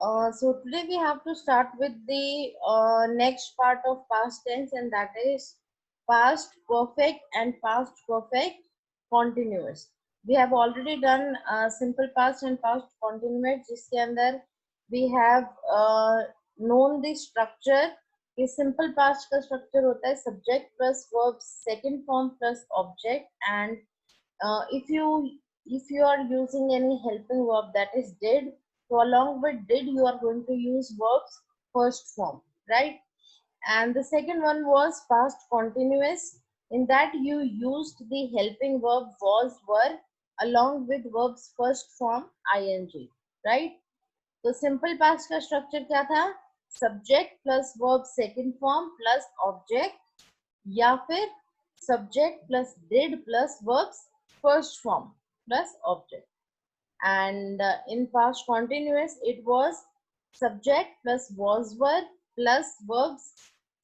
So today we have to start with the next part of past tense, and that is past perfect and past perfect continuous. We have already done simple past and past continuous, जिसके अंदर we have known the structure. कि simple past का structure होता है subject plus verb second form plus object, and if you are using any helping verb, that is did, so along with did you are going to use verbs first form, right? And the second one was past continuous. In that you used the helping verb was, were along with verbs first form ing, right? तो simple past का structure क्या था? Subject plus verb second form plus object, या फिर subject plus did plus verbs first form plus object. And in past continuous it was subject plus was, were plus verbs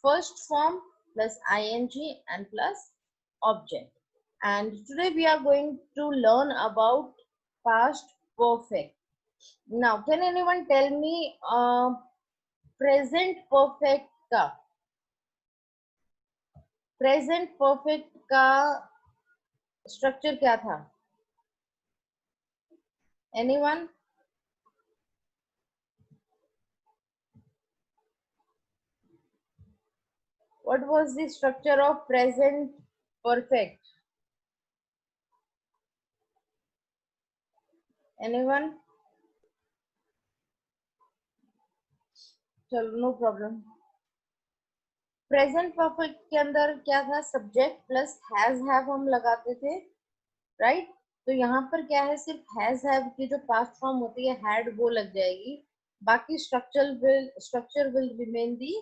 first form plus ing and plus object. And today we are going to learn about past perfect. Now can anyone tell me present perfect का present perfect का structure क्या था? Anyone? What was the structure of present perfect? Anyone? चलो no problem. Present perfect के अंदर क्या था? Subject plus has have हम लगाते थे, राइट? तो यहाँ पर क्या है, सिर्फ हैज हैव की जो पास्ट फॉर्म होती है हैड वो लग जाएगी, बाकी structure will remain the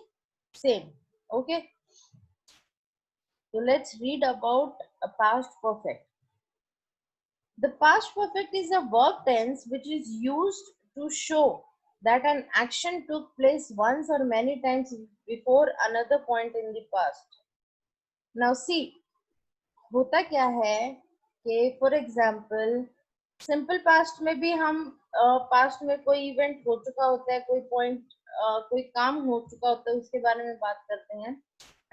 same. Okay, so let's read about a past perfect. The past perfect is a verb tense which is used to show that an action took place once or many times before another point in the past. Now see, होता क्या है कि for example simple past में भी हम past में कोई event हो चुका होता है, कोई पॉइंट कोई काम हो चुका होता है, उसके बारे में बात करते हैं,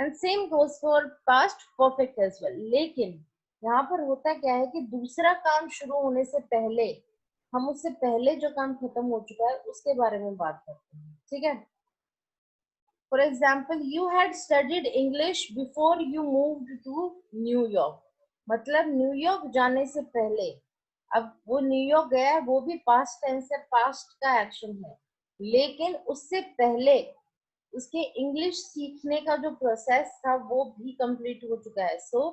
and same goes for past perfect as well. लेकिन यहाँ पर होता क्या है कि दूसरा काम शुरू होने से पहले हम उससे पहले जो काम खत्म हो चुका है उसके बारे में बात करते हैं, ठीक है? For example, you had studied English before you moved to New York. मतलब न्यूयॉर्क जाने से पहले, अब वो न्यूयॉर्क गया है वो भी पास्ट टेंस है, पास्ट का एक्शन है, लेकिन उससे पहले उसके इंग्लिश सीखने का जो प्रोसेस था वो भी कंप्लीट हो चुका है. So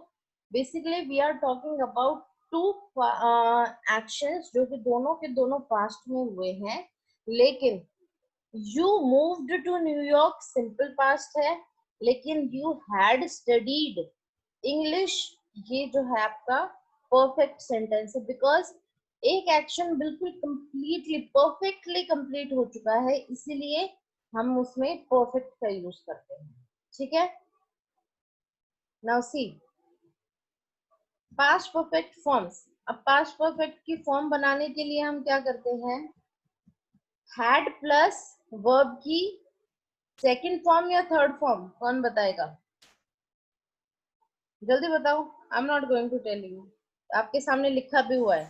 basically we are talking about two actions जो कि दोनों के दोनों पास्ट में हुए हैं. लेकिन you moved to New York simple past है, लेकिन यू हैड स्टडीड इंग्लिश ये जो है आपका परफेक्ट सेंटेंस है, बिकॉज एक एक्शन बिल्कुल कंप्लीटली परफेक्टली कंप्लीट हो चुका है, इसीलिए हम उसमें परफेक्ट का यूज करते हैं, ठीक है? Now see past perfect forms. अब पास्ट परफेक्ट की फॉर्म बनाने के लिए हम क्या करते हैं? हैड प्लस वर्ब की सेकंड फॉर्म या थर्ड फॉर्म, कौन बताएगा? जल्दी बताओ. I am not going to tell you, आपके सामने लिखा भी हुआ है.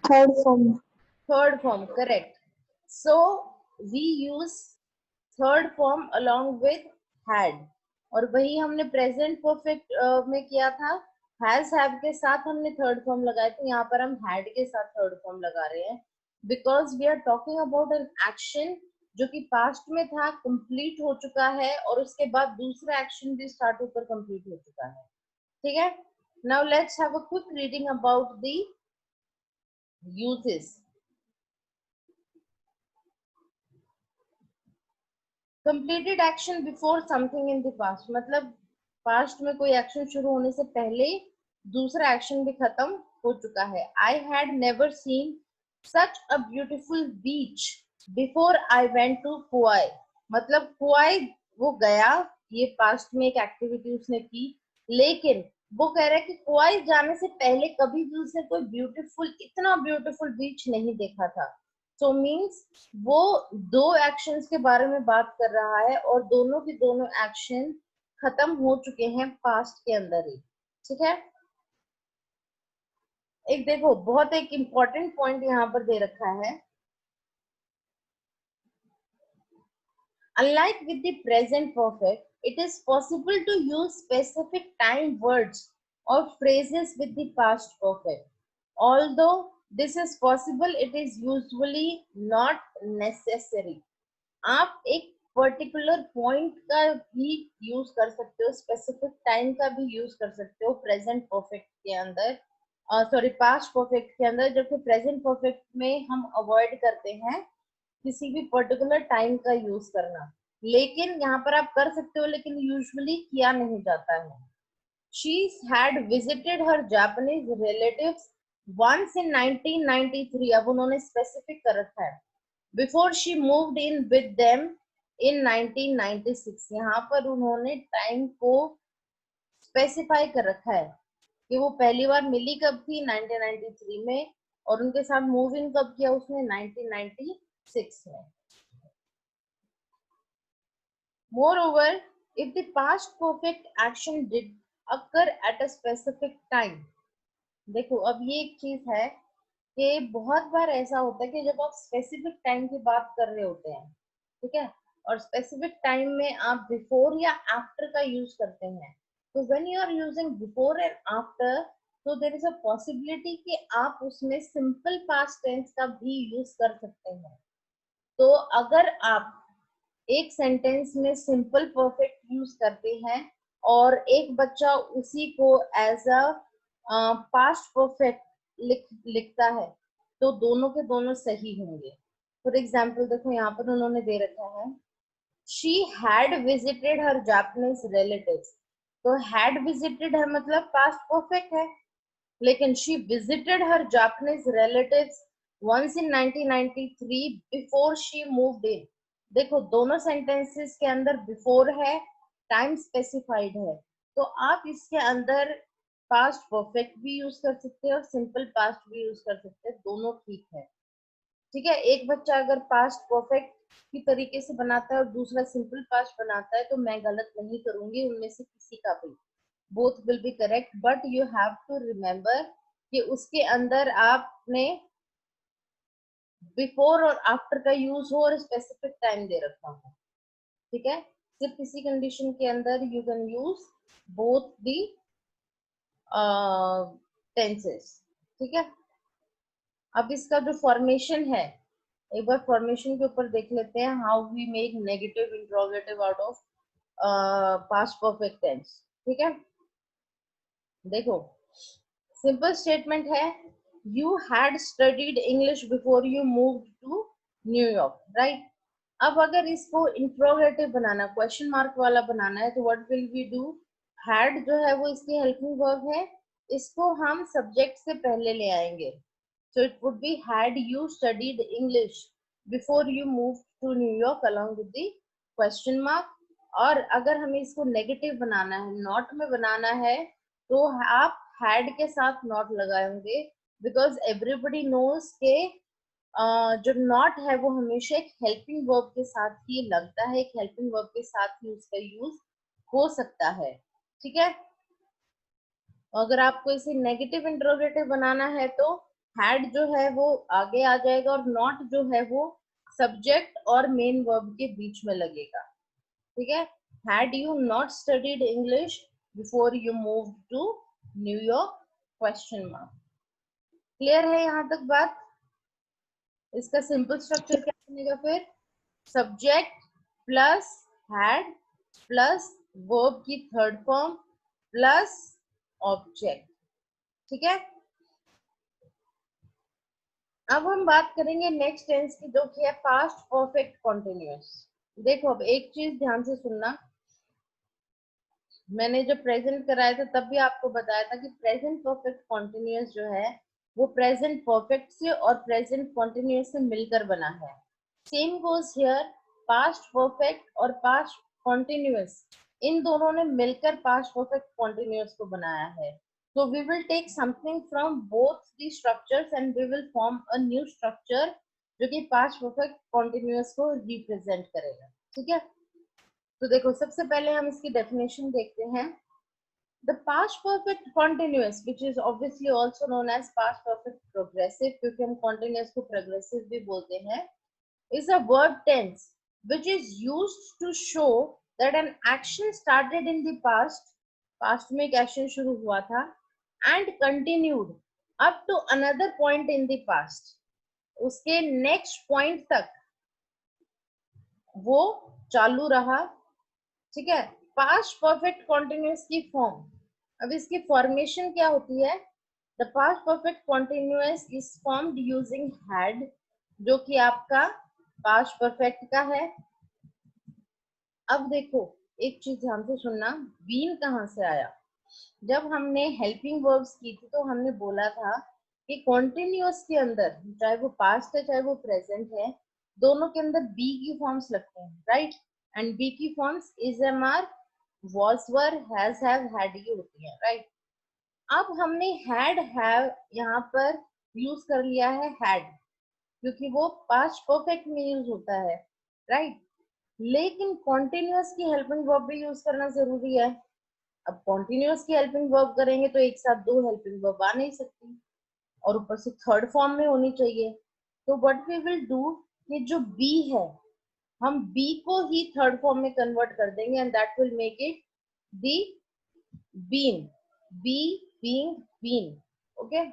Third form. Third form, correct. So we use third form along with had, और वही हमने प्रेजेंट परफेक्ट में किया था. हैज हैव के साथ हमने थर्ड फॉर्म लगाए थे, यहाँ पर हम हैड के साथ थर्ड फॉर्म लगा रहे हैं, because we are talking about an action जो कि पास्ट में था, कंप्लीट हो चुका है, और उसके बाद दूसरा एक्शन भी स्टार्ट होकर कंप्लीट हो चुका है, ठीक है? Now let's have a quick reading about the uses. Completed action before something in the past, मतलब पास्ट में कोई एक्शन शुरू होने से पहले दूसरा एक्शन भी खत्म हो चुका है. I had never seen such a beautiful beach before I went to Puai. मतलब पुआई वो गया, ये पास्ट में एक एक्टिविटी उसने की, लेकिन वो कह रहा है कि क्वाइस जाने से पहले कभी भी उसने कोई ब्यूटीफुल, इतना ब्यूटीफुल बीच नहीं देखा था। सो मीन्स वो दो एक्शंस के बारे में बात कर रहा है और दोनों के दोनों एक्शन खत्म हो चुके हैं पास्ट के अंदर ही। ठीक है, एक देखो बहुत एक इम्पॉर्टेंट पॉइंट यहाँ पर दे रखा है। Unlike with the present perfect, it is possible to use specific time words or phrases with the past perfect. Although this is possible, it is usually not necessary. आप एक पर्टिकुलर पॉइंट का भी use कर सकते हो, specific time का भी use कर सकते हो प्रेजेंट परफेक्ट के अंदर, सॉरी पास्ट परफेक्ट के अंदर, जबकि प्रेजेंट परफेक्ट में हम अवॉइड करते हैं किसी भी पर्टिकुलर टाइम का यूज करना। लेकिन यहाँ पर आप कर सकते हो, लेकिन यूजुअली किया नहीं जाता है। She had visited her Japanese relatives once in 1993. अब उन्होंने स्पेसिफिक कर रखा है। Before she moved in with them in 1996. यहाँ पर उन्होंने टाइम को स्पेसिफाई कर रखा है कि वो पहली बार मिली कब थी, 1993 में, और उनके साथ मूव इन कब किया उसने, 1996 में। Moreover, if the past perfect action did occur at a specific time, देखो अब ये एक चीज है कि बहुत बार ऐसा होता है कि जब आप स्पेसिफिक टाइम की बात कर रहे होते हैं, ठीक है, और स्पेसिफिक टाइम में आप बिफोर या आफ्टर का यूज करते हैं, तो when you are using before and after, तो देयर इज अ पॉसिबिलिटी कि आप उसमें सिंपल पास्ट टेंस का भी यूज कर सकते हैं। तो अगर आप एक सेंटेंस में सिंपल परफेक्ट यूज करते हैं और एक बच्चा उसी को एज अ पास्ट परफेक्ट लिखता है, तो दोनों के दोनों सही होंगे। फॉर एग्जाम्पल देखो यहाँ पर उन्होंने दे रखा है, she had visited her Japanese relatives. तो हैड विजिटेड है मतलब पास्ट परफेक्ट है, लेकिन she visited her Japanese relatives once in 1993 before she moved in। देखो दोनों सेंटेंसेस के अंदर बिफोर है, टाइम स्पेसिफाइड है, तो आप इसके अंदर पास्ट परफेक्ट भी यूज कर सकते हैं और सिंपल पास्ट भी यूज कर सकते हैं, दोनों ठीक है। ठीक है, एक बच्चा अगर पास्ट परफेक्ट की तरीके से बनाता है और दूसरा सिंपल पास्ट बनाता है, तो मैं गलत नहीं करूंगी उनमें से किसी का भी, both will be correct, but you have to remember कि उसके अंदर आपने बिफोर और आफ्टर का यूज हो और स्पेसिफिक टाइम दे रखा हो। ठीक है, सिर्फ इसी कंडीशन के अंदर you can use both the tenses. ठीक है, अब इसका जो फॉर्मेशन है, एक बार फॉर्मेशन के ऊपर देख लेते हैं, how we make negative interrogative out of past perfect tense. ठीक है, देखो सिंपल स्टेटमेंट है, you had studied English before you moved to New York, right. अब अगर इसको इंट्रोगेटिव बनाना, क्वेश्चन मार्क वाला बनाना है, तो what will we do, had जो है वो इसकी हेल्पिंग वर्ब है, इसको हम सब्जेक्ट से पहले ले आएंगे। So it would be had you studied English before you move to New York along with the question mark. और अगर हमें इसको नेगेटिव बनाना है, नॉट में बनाना है, तो आप हैड के साथ नॉट लगाएंगे, बिकॉज एवरीबडी नोज के जो नॉट है वो हमेशा एक हेल्पिंग वर्ब के साथ ही लगता है, एक हेल्पिंग वर्ब के साथ ही उसका यूज हो सकता है। ठीक है, अगर आपको इसे नेगेटिव इंट्रोगेटिव बनाना है, तो हैड जो है वो आगे आ जाएगा और नॉट जो है वो सब्जेक्ट और मेन वर्ब के बीच में लगेगा। ठीक है, had you not studied English before you move to New York, question mark. Clear है यहाँ तक बात? इसका सिंपल स्ट्रक्चर क्या बनेगा फिर, subject plus had plus verb की थर्ड फॉर्म प्लस ऑब्जेक्ट। ठीक है, अब हम बात करेंगे नेक्स्ट टेंस की, जो कि है पास्ट परफेक्ट कॉन्टिन्यूअस। देखो अब एक चीज ध्यान से सुनना, मैंने जब प्रेजेंट कराया था तब भी आपको बताया था कि प्रेजेंट परफेक्ट कॉन्टिन्यूअस जो है वो प्रेजेंट परफेक्ट से और प्रेजेंट कॉन्टिन्यूअस से मिलकर बना है। Same goes here, past perfect और पास्ट कॉन्टिन्यूअस इन दोनों ने मिलकर पास्ट परफेक्ट कॉन्टिन्यूअस को बनाया है. So we will take something from both the structures and we will form a new structure जो कि पास्ट परफेक्ट कॉन्टिन्यूअस को रिप्रेजेंट करेगा. ठीक है, तो देखो सबसे पहले हम इसकी डेफिनेशन देखते हैं. The past perfect continuous, which is obviously also known as past perfect progressive, क्योंकि हम continuous को progressive भी बोलते हैं, is a verb tense which is used to show that an action started in the past में एक action शुरू हुआ था, and continued up to another point in the past, उसके next point तक वो चालू रहा. ठीक है, पास्ट परफेक्ट कॉन्टिन्यूअस की फॉर्म. अब इसकी फॉर्मेशन क्या होती है? The past perfect continuous is formed using had, जो कि आपका पास्ट परफेक्ट का है. अब देखो एक चीज ध्यान से सुनना, बीन कहाँ से आया? जब हमने हेल्पिंग वर्ब्स की थी तो हमने बोला था कि कॉन्टिन्यूअस के अंदर चाहे वो पास्ट है चाहे वो प्रेजेंट है, दोनों के अंदर बी की फॉर्म्स लगते हैं, राइट? एंड बी की forms is, am, are, was, were, has, have, had ये होती है, राइट? अब हमने had, have यहाँ पर यूज कर लिया है had, क्योंकि वो पास्ट परफेक्ट में यूज होता है, राइट? लेकिन कॉन्टिन्यूअस की हेल्पिंग वर्ब भी यूज करना जरूरी है. अब कॉन्टिन्यूअस की हेल्पिंग वर्ब करेंगे तो एक साथ दो हेल्पिंग वर्ब आ नहीं सकती, और ऊपर से थर्ड फॉर्म में होनी चाहिए. तो व्हाट वी विल डू, कि जो बी है हम बी को ही थर्ड फॉर्म में कन्वर्ट कर देंगे and that will make it the been, be being been. Okay,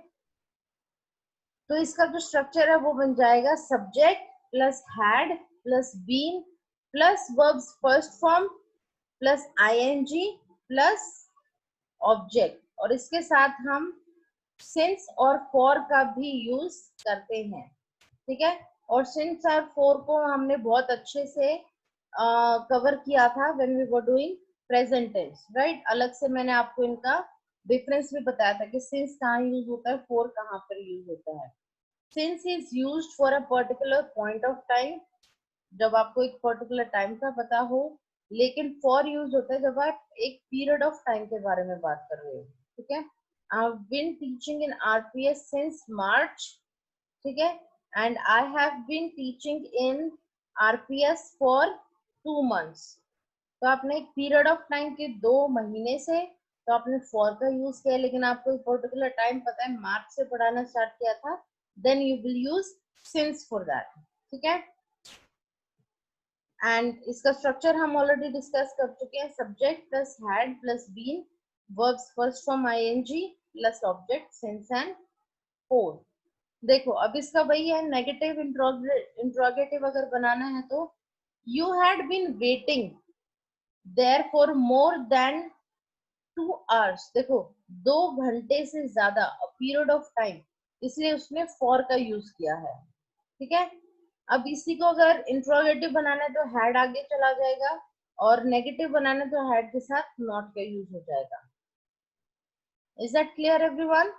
तो इसका जो स्ट्रक्चर है वो बन जाएगा subject plus had plus been plus verbs first form plus ING plus object, और इसके साथ हम सिंस और फॉर का भी यूज करते हैं. ठीक है, और सिंस और फॉर को हमने बहुत अच्छे से कवर किया था when we were doing present tense, right? अलग से मैंने आपको इनका डिफरेंस भी बताया था कि सिंस कहाँ यूज होता है, फॉर कहाँ पर यूज होता है. Since is used for a particular point of time, जब आपको एक पर्टिकुलर टाइम का पता हो, लेकिन फॉर यूज होता है जब आप एक पीरियड ऑफ टाइम के बारे में बात कर रहे हो. ठीक है, I have been teaching in RPS since March. ठीक है, and I have been teaching in RPS for 2 months. तो आपने एक पीरियड ऑफ टाइम के 2 महीने से तो आपने फॉर का यूज किया, लेकिन आपको एक पर्टिकुलर टाइम पता है, मार्च से पढ़ाना स्टार्ट किया था, then you will use since for that. ठीक है, एंड इसका स्ट्रक्चर हम ऑलरेडी डिस्कस कर चुके हैं. Subject plus had plus been, verbs first form ING plus object since and for. देखो अब इसका वही है, नेगेटिव इंट्रोगेटिव अगर बनाना है तो you had been waiting there for more than 2 hours. देखो 2 घंटे से ज्यादा, पीरियड ऑफ टाइम, इसलिए उसने फॉर का यूज किया है. ठीक है, अब इसी को अगर इंट्रोगेटिव बनाना है तो हैड आगे चला जाएगा, और नेगेटिव बनाना है तो हैड के साथ नॉट का यूज हो जाएगा. Is that clear everyone?